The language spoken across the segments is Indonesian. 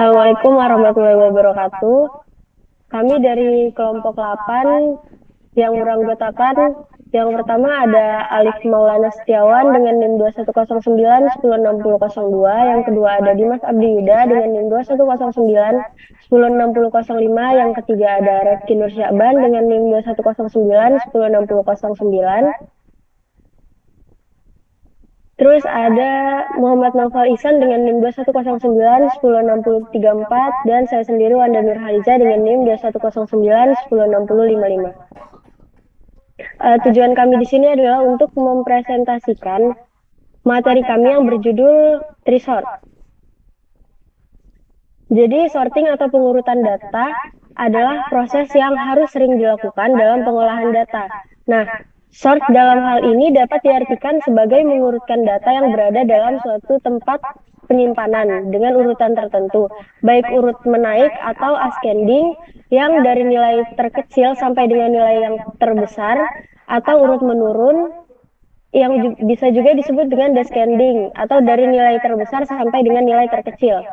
Assalamualaikum warahmatullahi wabarakatuh. Kami dari kelompok 8 yang beranggotakan yang pertama ada Alif Maulana Setiawan dengan NIM 2109 106002, yang kedua ada Dimas Abdi Yuda dengan NIM 2109 106005, yang ketiga ada Reski Nur Syaban dengan NIM 2109 106009. Terus ada Muhammad Naufal Ihsan dengan NIM 2109 106034, dan saya sendiri Wanda Nur Haliza dengan NIM 2109 106055. Tujuan kami di sini adalah untuk mempresentasikan materi kami yang berjudul Trisort. Jadi sorting atau pengurutan data adalah proses yang harus sering dilakukan dalam pengolahan data. Nah, sort dalam hal ini dapat diartikan sebagai mengurutkan data yang berada dalam suatu tempat penyimpanan dengan urutan tertentu, baik urut menaik atau ascending yang dari nilai terkecil sampai dengan nilai yang terbesar, atau urut menurun yang bisa juga disebut dengan descending atau dari nilai terbesar sampai dengan nilai terkecil.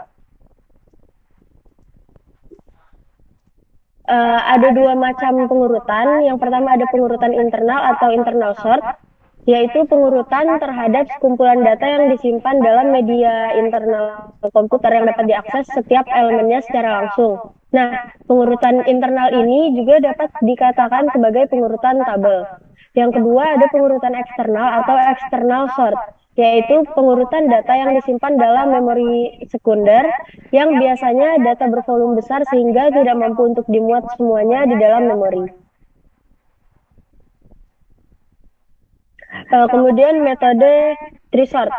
Ada dua macam pengurutan. Yang pertama ada pengurutan internal atau internal sort, yaitu pengurutan terhadap sekumpulan data yang disimpan dalam media internal komputer yang dapat diakses setiap elemennya secara langsung. Nah, pengurutan internal ini juga dapat dikatakan sebagai pengurutan tabel. Yang kedua ada pengurutan eksternal atau external sort, yaitu pengurutan data yang disimpan dalam memori sekunder yang biasanya data bervolume besar sehingga tidak mampu untuk dimuat semuanya di dalam memori. Kemudian metode Trisort.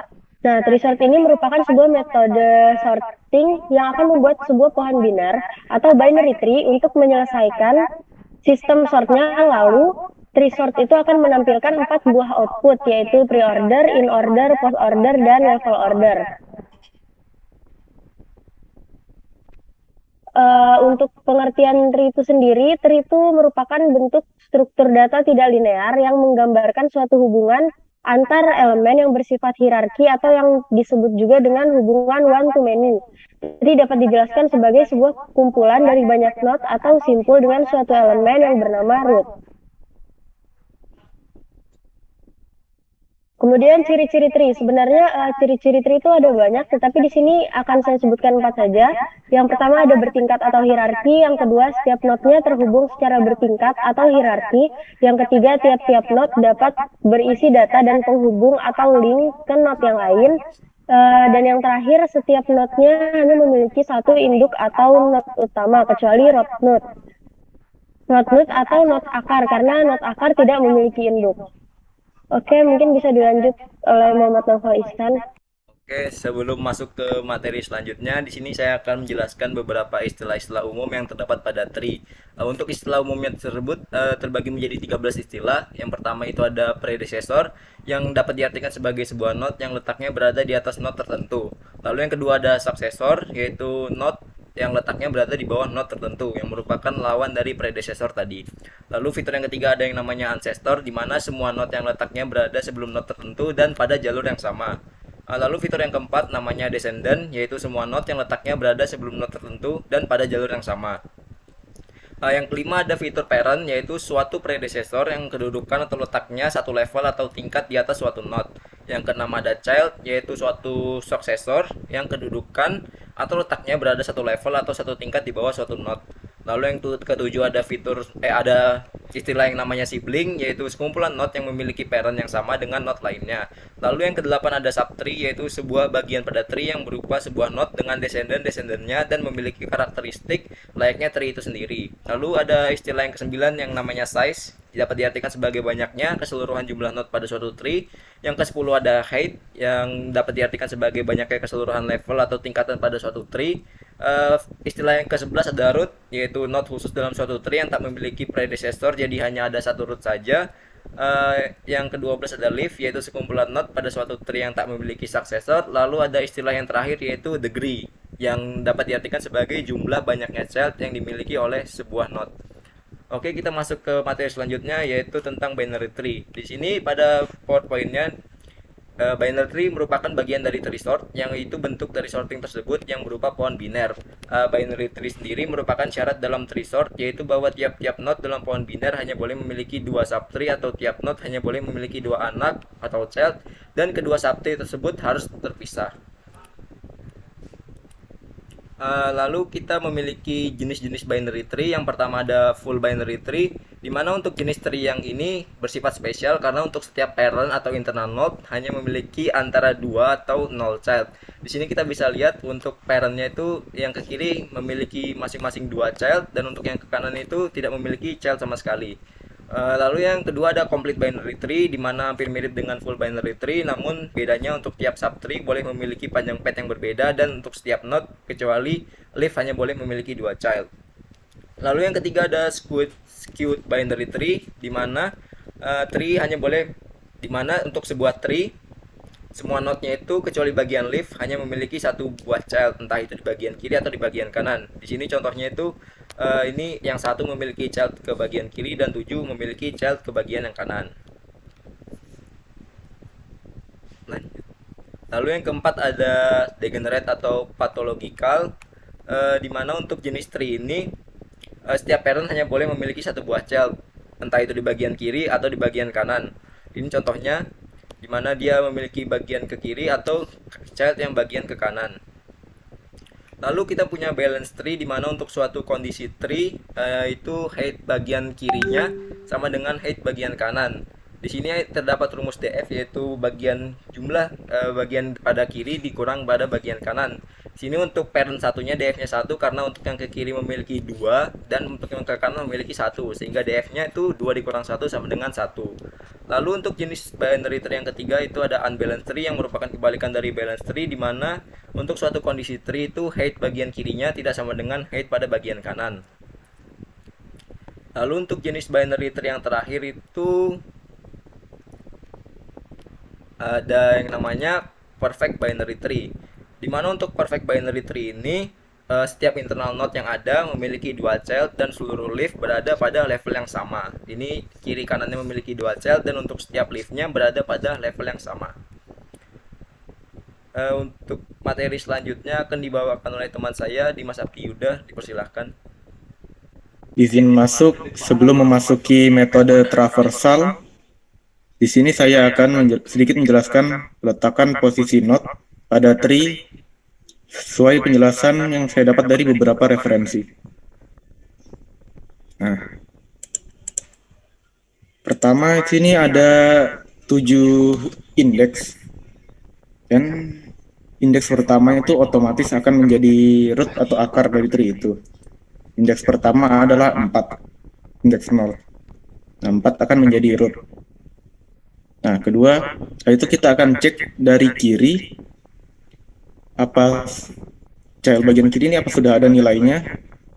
Nah, Trisort ini merupakan sebuah metode sorting yang akan membuat sebuah pohon binar atau binary tree untuk menyelesaikan sistem sortnya. Lalu Trisort itu akan menampilkan 4 buah output, yaitu pre-order, in-order, post-order, dan level order. Untuk pengertian tree itu sendiri, tree itu merupakan bentuk struktur data tidak linear yang menggambarkan suatu hubungan antar elemen yang bersifat hierarki atau yang disebut juga dengan hubungan one-to-many. Jadi dapat dijelaskan sebagai sebuah kumpulan dari banyak node atau simpul dengan suatu elemen yang bernama root. Kemudian ciri-ciri tree. Sebenarnya ciri-ciri tree itu ada banyak, tetapi di sini akan saya sebutkan 4 saja. Yang pertama ada bertingkat atau hierarki, yang kedua setiap node-nya terhubung secara bertingkat atau hierarki, yang ketiga tiap-tiap node dapat berisi data dan penghubung atau link ke node yang lain, dan yang terakhir setiap node-nya hanya memiliki satu induk atau node utama, kecuali root node. Node atau node akar, karena node akar tidak memiliki induk. Oke, mungkin bisa dilanjut oleh Muhammad Naufal Ihsan. Oke, sebelum masuk ke materi selanjutnya, di sini saya akan menjelaskan beberapa istilah-istilah umum yang terdapat pada tree. Untuk istilah umumnya tersebut terbagi menjadi 13 istilah. Yang pertama itu ada predecessor, yang dapat diartikan sebagai sebuah node yang letaknya berada di atas node tertentu. Lalu yang kedua ada successor, yaitu node yang letaknya berada di bawah node tertentu yang merupakan lawan dari predecessor tadi. Lalu fitur yang ketiga ada yang namanya ancestor, di mana semua node yang letaknya berada sebelum node tertentu dan pada jalur yang sama. Lalu fitur yang keempat namanya descendant, yaitu semua node yang letaknya berada sebelum node tertentu dan pada jalur yang sama. Yang kelima ada fitur parent, yaitu suatu predecessor yang kedudukan atau letaknya satu level atau tingkat di atas suatu node. Yang keenam ada child, yaitu suatu successor yang kedudukan atau letaknya berada satu level atau satu tingkat di bawah suatu node. Lalu yang ketujuh ada ada istilah yang namanya sibling, yaitu sekumpulan node yang memiliki parent yang sama dengan node lainnya. Lalu yang kedelapan ada subtree, yaitu sebuah bagian pada tree yang berupa sebuah node dengan descendant-descendantnya dan memiliki karakteristik layaknya tree itu sendiri. Lalu ada istilah yang kesembilan yang namanya size, dapat diartikan sebagai banyaknya keseluruhan jumlah node pada suatu tree. Yang ke-10 ada height, yang dapat diartikan sebagai banyaknya keseluruhan level atau tingkatan pada suatu tree. Istilah yang ke-11 ada root, yaitu node khusus dalam suatu tree yang tak memiliki predecessor, jadi hanya ada satu root saja. Yang ke-12 ada leaf, yaitu sekumpulan node pada suatu tree yang tak memiliki successor. Lalu ada istilah yang terakhir yaitu degree, yang dapat diartikan sebagai jumlah banyaknya child yang dimiliki oleh sebuah node. Oke, kita masuk ke materi selanjutnya, yaitu tentang binary tree. Di sini pada PowerPoint-nya Binary tree merupakan bagian dari tree sort, yang itu bentuk dari sorting tersebut yang berupa pohon biner. Binary tree sendiri merupakan syarat dalam tree sort, yaitu bahwa tiap-tiap node dalam pohon biner hanya boleh memiliki 2 subtree, atau tiap node hanya boleh memiliki 2 anak atau child, dan kedua subtree tersebut harus terpisah. Lalu kita memiliki jenis-jenis binary tree. Yang pertama ada full binary tree, di mana untuk jenis tree yang ini bersifat spesial karena untuk setiap parent atau internal node hanya memiliki antara 2 atau 0 child. Di sini kita bisa lihat untuk parentnya itu yang ke kiri memiliki masing-masing 2 child, dan untuk yang ke kanan itu tidak memiliki child sama sekali. Lalu yang kedua ada complete binary tree, di mana hampir mirip dengan full binary tree, namun bedanya untuk tiap subtree boleh memiliki panjang path yang berbeda, dan untuk setiap node kecuali leaf hanya boleh memiliki 2 child. Lalu yang ketiga ada skewed binary tree, di mana tree hanya boleh, di mana untuk sebuah tree semua node-nya itu kecuali bagian leaf hanya memiliki satu buah child, entah itu di bagian kiri atau di bagian kanan. Di sini contohnya itu ini yang satu memiliki child ke bagian kiri dan 7 memiliki child ke bagian yang kanan. Lanjut. Lalu yang keempat ada degenerate atau pathological, di mana untuk jenis tree ini setiap parent hanya boleh memiliki satu buah child, entah itu di bagian kiri atau di bagian kanan. Ini contohnya, di mana dia memiliki bagian ke kiri atau child yang bagian ke kanan. Lalu kita punya balance tree, di mana untuk suatu kondisi tree itu height bagian kirinya sama dengan height bagian kanan. Di sini terdapat rumus DF, yaitu bagian jumlah bagian pada kiri dikurang pada bagian kanan. Sini untuk parent satunya DF-nya 1 karena untuk yang ke kiri memiliki 2 dan untuk yang ke kanan memiliki 1, sehingga DF-nya itu 2 dikurang 1 sama dengan 1. Lalu untuk jenis binary tree yang ketiga itu ada unbalanced tree, yang merupakan kebalikan dari balanced tree, di mana untuk suatu kondisi tree itu height bagian kirinya tidak sama dengan height pada bagian kanan. Lalu untuk jenis binary tree yang terakhir itu ada yang namanya perfect binary tree, di mana untuk perfect binary tree ini setiap internal node yang ada memiliki 2 child dan seluruh leaf berada pada level yang sama. Ini kiri kanannya memiliki 2 child dan untuk setiap leafnya berada pada level yang sama. Untuk materi selanjutnya akan dibawakan oleh teman saya, Dimas Abdi Yuda. Dipersilahkan. Izin masuk. Sebelum memasuki metode traversal, di sini saya akan sedikit menjelaskan peletakan posisi node pada tree sesuai penjelasan yang saya dapat dari beberapa referensi. Nah, pertama di sini ada 7 indeks, dan indeks pertama itu otomatis akan menjadi root atau akar dari tree itu. Indeks pertama adalah 4, indeks 0. Nah, 4 akan menjadi root. Nah, kedua, itu kita akan cek dari kiri, apa child bagian kiri ini apa sudah ada nilainya,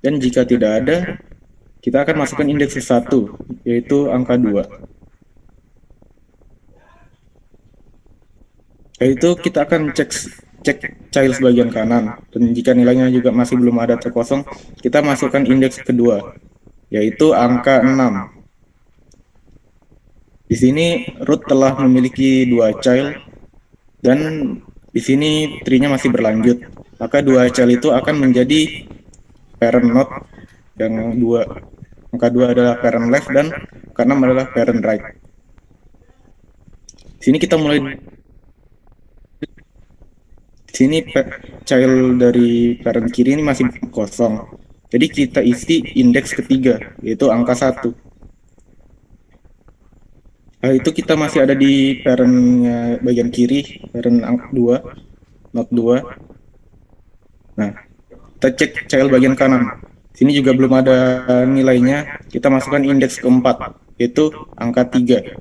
dan jika tidak ada, kita akan masukkan indeks 1, yaitu angka 2. Yaitu kita akan cek child bagian kanan, dan jika nilainya juga masih belum ada terkosong, kita masukkan indeks kedua, yaitu angka 6. Di sini root telah memiliki 2 child, dan di sini tree-nya masih berlanjut. Maka 2 child itu akan menjadi parent node yang 2. Angka 2 adalah parent left dan angka 6 adalah parent right. Di sini kita mulai. Di sini child dari parent kiri ini masih kosong. Jadi kita isi indeks ketiga, yaitu angka 1. Nah, itu kita masih ada di parentnya bagian kiri, parent 2, node 2. Nah, kita cek child bagian kanan. Sini juga belum ada nilainya, kita masukkan indeks keempat, yaitu angka 3.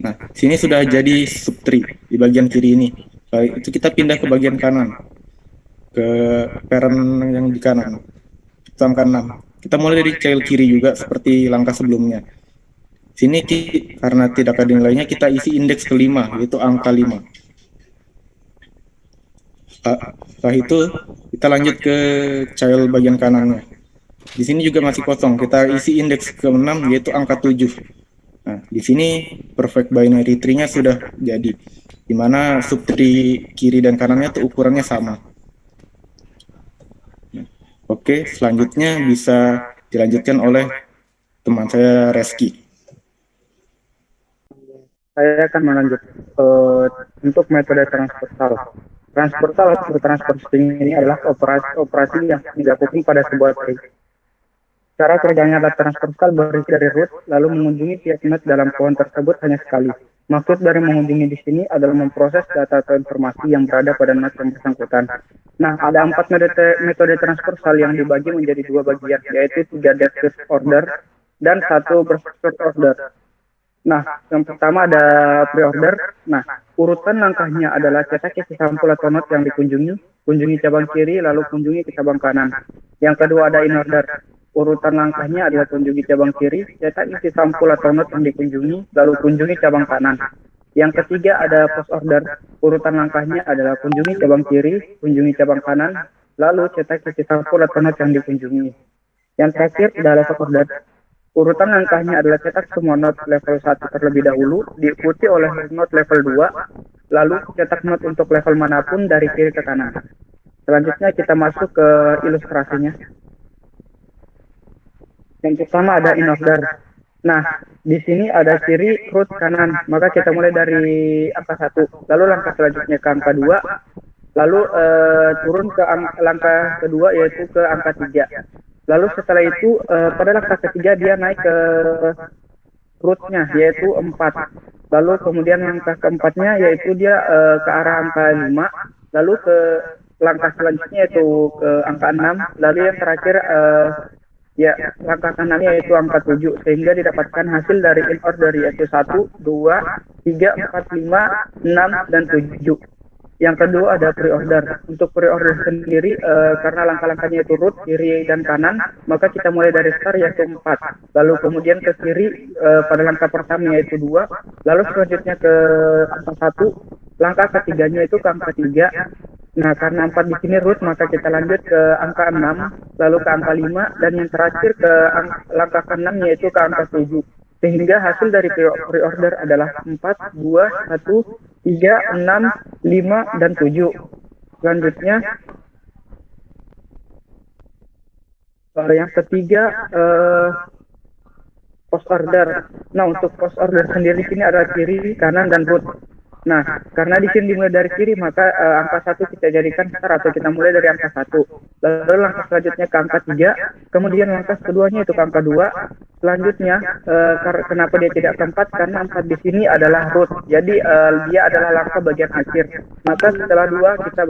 Nah, sini sudah jadi subtree di bagian kiri ini. Nah, itu kita pindah ke bagian kanan, ke parent yang di kanan, itu angka 6. Kita mulai dari child kiri juga seperti langkah sebelumnya. Sini karena tidak ada nilainya, kita isi indeks kelima, yaitu angka 5. Setelah itu kita lanjut ke child bagian kanannya. Di sini juga masih kosong, kita isi indeks ke-6, yaitu angka 7. Nah, di sini perfect binary tree-nya sudah jadi, di mana subtree kiri dan kanannya tuh ukurannya sama. Oke, selanjutnya bisa dilanjutkan oleh teman saya Reski. Saya akan melanjut untuk metode transversal. Transversal atau transfer string ini adalah operasi yang dilakukan pada sebuah tree. Cara kerjanya adalah transversal berisi dari root, lalu mengunjungi tiap node dalam pohon tersebut hanya sekali. Maksud dari mengunjungi di sini adalah memproses data atau informasi yang berada pada node yang bersangkutan. Nah, ada 4 metode transversal yang dibagi menjadi 2 bagian, yaitu 3 depth first order dan 1 first order. Nah, yang pertama ada pre-order. Nah, urutan langkahnya adalah cetak isi sampul atau node yang dikunjungi, kunjungi cabang kiri, lalu kunjungi ke cabang kanan. Yang kedua ada in order. Urutan langkahnya adalah kunjungi cabang kiri, cetak isi sampul atau node yang dikunjungi, lalu kunjungi cabang kanan. Yang ketiga ada post order. Urutan langkahnya adalah kunjungi cabang kiri, kunjungi cabang kanan, lalu cetak isi sampul atau node yang dikunjungi. Yang terakhir adalah level order. Urutan langkahnya adalah cetak semua node level 1 terlebih dahulu, diikuti oleh node level 2, lalu cetak node untuk level manapun dari kiri ke kanan. Selanjutnya kita masuk ke ilustrasinya. Yang pertama ada in order. Nah, di sini ada kiri, root, kanan. Maka kita mulai dari angka 1. Lalu langkah selanjutnya ke angka 2. Lalu turun ke langkah kedua yaitu ke angka 3. Lalu setelah itu pada langkah ketiga dia naik ke rootnya yaitu 4. Lalu kemudian langkah keempatnya yaitu dia ke arah angka 5. Lalu ke langkah selanjutnya yaitu ke angka 6. Lalu yang terakhir ya langkah kanannya yaitu angka 7. Sehingga didapatkan hasil dari in order yaitu 1, 2, 3, 4, 5, 6, dan 7. Yang kedua ada pre-order. Untuk pre-order sendiri, karena langkah-langkahnya itu root, kiri, dan kanan, maka kita mulai dari start yaitu 4. Lalu kemudian ke kiri pada langkah pertama yaitu 2. Lalu selanjutnya ke angka 1. Langkah ketiganya itu ke angka 3. Nah, karena 4 di sini root, maka kita lanjut ke angka 6, lalu ke angka 5, dan yang terakhir ke langkah ke-6 yaitu ke angka 7. Sehingga hasil dari pre-order adalah 4, 2, 1, 3, 6, 5, dan 7. Selanjutnya, yang ketiga, post order. Nah, untuk post order sendiri sini ada kiri, kanan, dan root. Nah, karena di sini dimulai dari kiri, maka angka 1 kita jadikan start atau kita mulai dari angka 1. Lalu langkah selanjutnya ke angka 3, kemudian langkah keduanya itu ke angka 2. Selanjutnya, kenapa dia tidak ke 4? Karena 4 di sini adalah root. Jadi dia adalah langkah bagian akhir. Maka setelah 2 kita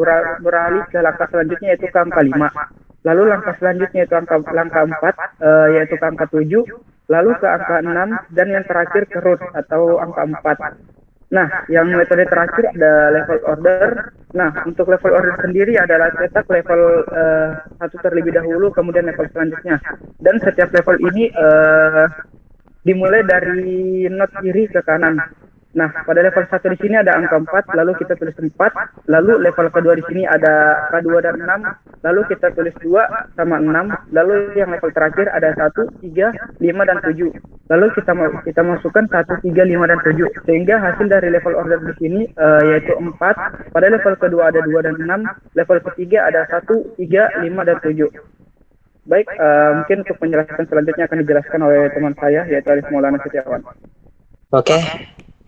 beralih ke langkah selanjutnya yaitu ke angka 5. Lalu langkah selanjutnya itu langkah 4 yaitu ke angka 7. Lalu ke angka 6 dan yang terakhir ke root atau angka 4. Nah, yang metode terakhir ada level order. Nah, untuk level order sendiri adalah cetak level 1 terlebih dahulu, kemudian level selanjutnya. Dan setiap level ini dimulai dari node kiri ke kanan. Nah, pada level 1 di sini ada angka 4, lalu kita tulis 4. Lalu level kedua di sini ada angka 2 dan 6, lalu kita tulis 2 sama 6. Lalu yang level terakhir ada 1, 3, 5, dan 7. Lalu kita masukkan 1, 3, 5, dan 7. Sehingga hasil dari level order di sini yaitu 4. Pada level kedua ada 2 dan 6. Level ketiga ada 1, 3, 5, dan 7. Baik, mungkin untuk penjelasan selanjutnya akan dijelaskan oleh teman saya yaitu Alif Maulana Setiawan. Oke,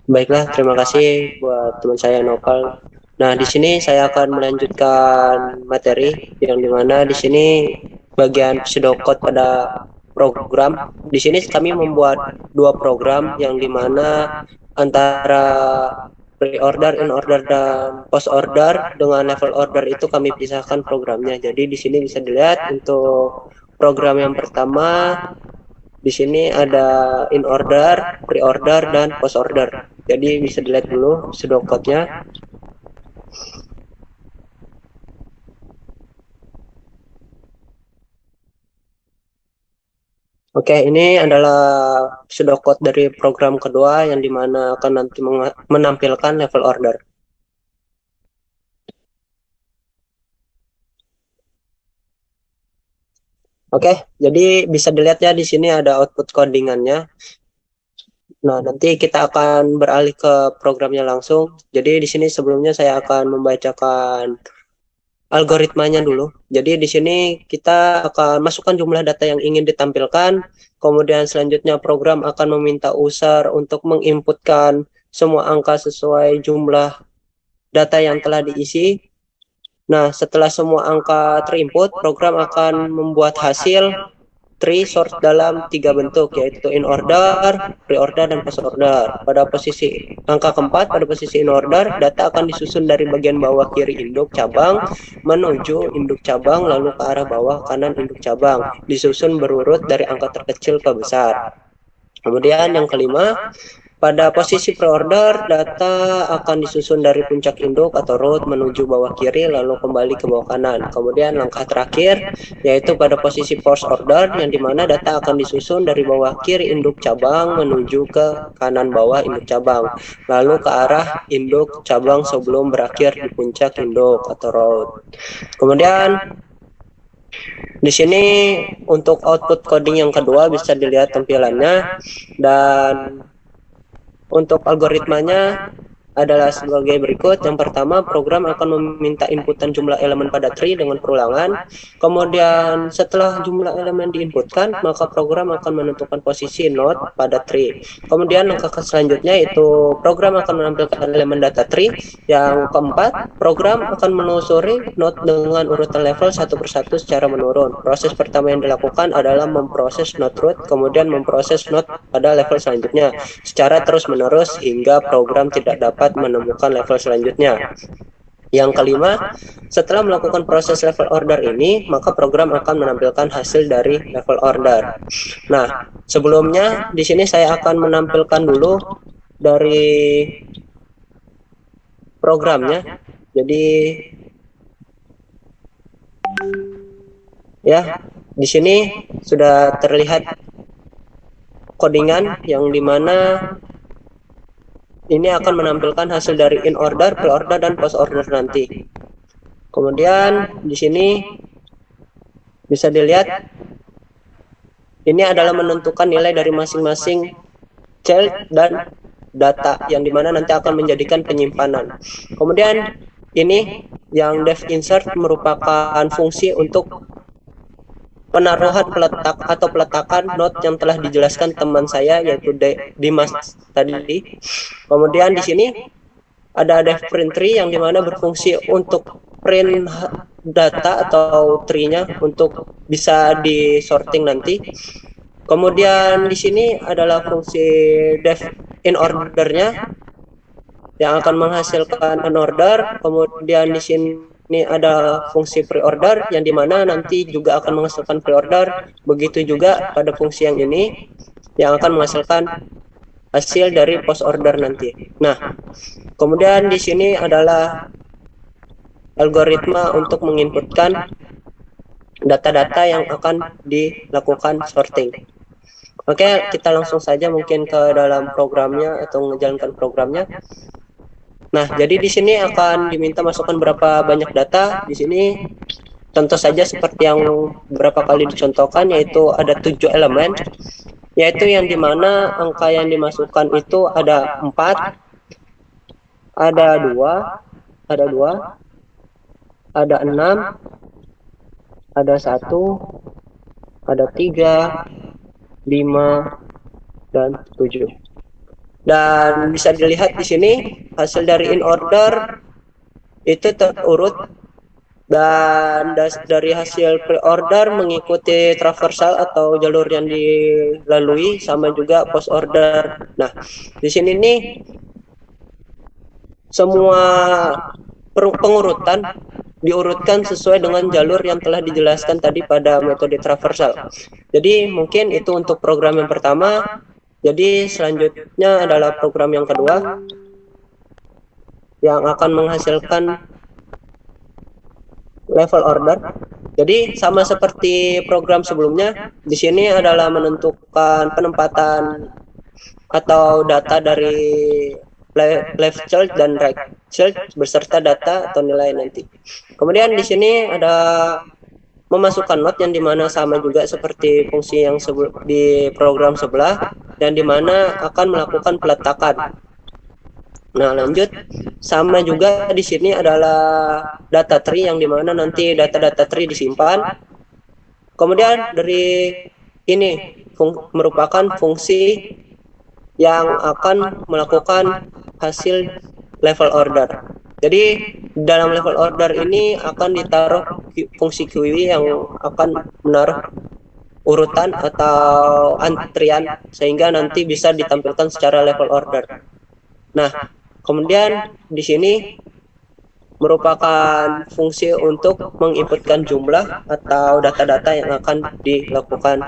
baiklah, terima kasih buat teman saya Nopal. Nah, di sini saya akan melanjutkan materi yang dimana di sini bagian pseudocode pada program. Di sini kami membuat 2 program yang dimana antara pre-order, in order, dan post order. Dengan level order itu kami pisahkan programnya. Jadi di sini bisa dilihat untuk program yang pertama di sini ada in order, pre-order, dan post order. Jadi bisa dilihat dulu pseudocode-nya. Oke, ini adalah pseudocode dari program kedua yang dimana akan nanti menampilkan level order. Oke, jadi bisa dilihat ya di sini ada output codingannya. Nah, nanti kita akan beralih ke programnya langsung. Jadi di sini sebelumnya saya akan membacakan algoritmanya dulu. Jadi di sini kita akan masukkan jumlah data yang ingin ditampilkan. Kemudian selanjutnya program akan meminta user untuk menginputkan semua angka sesuai jumlah data yang telah diisi. Nah, setelah semua angka terinput, program akan membuat hasil tree sort dalam 3 bentuk, yaitu in order, pre-order, dan post-order. Pada posisi angka keempat, pada posisi in order, data akan disusun dari bagian bawah kiri induk cabang menuju induk cabang, lalu ke arah bawah kanan induk cabang, disusun berurut dari angka terkecil ke besar. Kemudian yang kelima, pada posisi pre-order, data akan disusun dari puncak induk atau root menuju bawah kiri lalu kembali ke bawah kanan. Kemudian langkah terakhir yaitu pada posisi post-order, yang dimana data akan disusun dari bawah kiri induk cabang menuju ke kanan bawah induk cabang, lalu ke arah induk cabang sebelum berakhir di puncak induk atau root. Kemudian di sini untuk output coding yang kedua bisa dilihat tampilannya, dan untuk algoritmanya adalah sebagai berikut. Yang pertama, program akan meminta inputan jumlah elemen pada tree dengan perulangan. Kemudian setelah jumlah elemen diinputkan, maka program akan menentukan posisi node pada tree. Kemudian langkah selanjutnya itu program akan menampilkan elemen data tree. Yang keempat, program akan menelusuri node dengan urutan level satu persatu secara menurun. Proses pertama yang dilakukan adalah memproses node root, kemudian memproses node pada level selanjutnya secara terus-menerus hingga program tidak dapat menemukan level selanjutnya. Yang kelima, setelah melakukan proses level order ini, maka program akan menampilkan hasil dari level order. Nah, sebelumnya di sini saya akan menampilkan dulu dari programnya. Jadi ya, di sini sudah terlihat codingan yang dimana ini akan menampilkan hasil dari in order, pre-order, dan post order nanti. Kemudian di sini bisa dilihat ini adalah menentukan nilai dari masing-masing child dan data yang dimana nanti akan menjadikan penyimpanan. Kemudian ini yang dev insert merupakan fungsi untuk penaruhan peletakan node yang telah dijelaskan teman saya yaitu Dimas tadi. Kemudian di sini ada dev print tree yang dimana berfungsi untuk print data atau tree-nya untuk bisa disorting nanti. Kemudian di sini adalah fungsi dev in order-nya yang akan menghasilkan an order. Kemudian di sini ada fungsi pre-order yang dimana nanti juga akan menghasilkan pre-order. Begitu juga pada fungsi yang ini yang akan menghasilkan hasil dari post order nanti. Nah, kemudian di sini adalah algoritma untuk menginputkan data-data yang akan dilakukan sorting. Oke, kita langsung saja mungkin ke dalam programnya atau menjalankan programnya. Nah, jadi di sini akan diminta masukkan berapa banyak data. Di sini tentu saja seperti yang beberapa kali dicontohkan, yaitu ada 7 elemen, yaitu yang dimana angka yang dimasukkan itu ada 4, ada 2, ada 6, ada 1, ada 3, 5, dan 7. Dan bisa dilihat di sini hasil dari in order itu terurut, dan dari hasil pre-order mengikuti traversal atau jalur yang dilalui, sama juga post order. Nah, di sini nih semua pengurutan diurutkan sesuai dengan jalur yang telah dijelaskan tadi pada metode traversal. Jadi mungkin itu untuk program yang pertama. Jadi selanjutnya adalah program yang kedua yang akan menghasilkan level order. Jadi sama seperti program sebelumnya, di sini adalah menentukan penempatan atau data dari left child dan right child beserta data atau nilai nanti. Kemudian di sini ada memasukkan node yang dimana sama juga seperti fungsi yang di program sebelah, yang dimana akan melakukan peletakan. Nah, lanjut, sama juga di sini adalah data tree yang dimana nanti data-data tree disimpan. Kemudian dari ini merupakan fungsi yang akan melakukan hasil level order. Jadi dalam level order ini akan ditaruh fungsi QW yang akan menaruh urutan atau antrian sehingga nanti bisa ditampilkan secara level order. Nah, kemudian di sini merupakan fungsi untuk menginputkan jumlah atau data-data yang akan dilakukan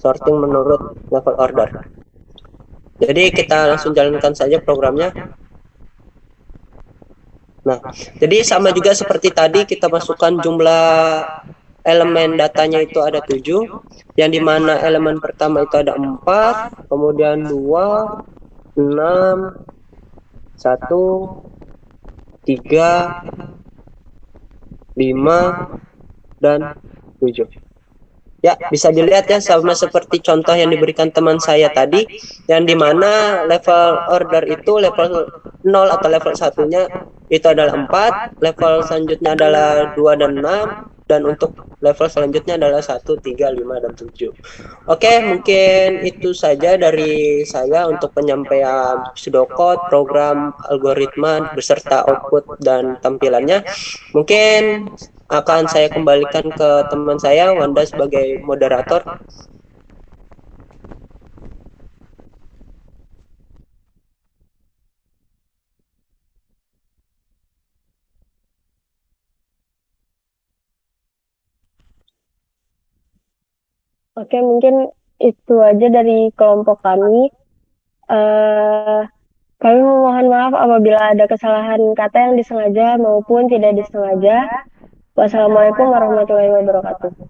sorting menurut level order. Jadi kita langsung jalankan saja programnya. Nah, jadi sama juga seperti tadi kita masukkan jumlah elemen datanya itu ada 7, yang dimana elemen pertama itu ada 4, kemudian 2, 6, 1, 3, 5, dan 7. Ya, bisa dilihat ya sama seperti contoh yang diberikan teman saya tadi, yang dimana level order itu level 0 atau level 1-nya itu adalah 4, level selanjutnya adalah 2 dan 6, dan untuk level selanjutnya adalah 1, 3, 5, dan 7. Oke, mungkin itu saja dari saya untuk penyampaian pseudocode, program, algoritma, beserta output dan tampilannya. Mungkin akan saya kembalikan ke teman saya, Wanda, sebagai moderator. Oke, mungkin itu aja dari kelompok kami. Kami memohon maaf apabila ada kesalahan kata yang disengaja maupun tidak disengaja. Wassalamualaikum warahmatullahi wabarakatuh.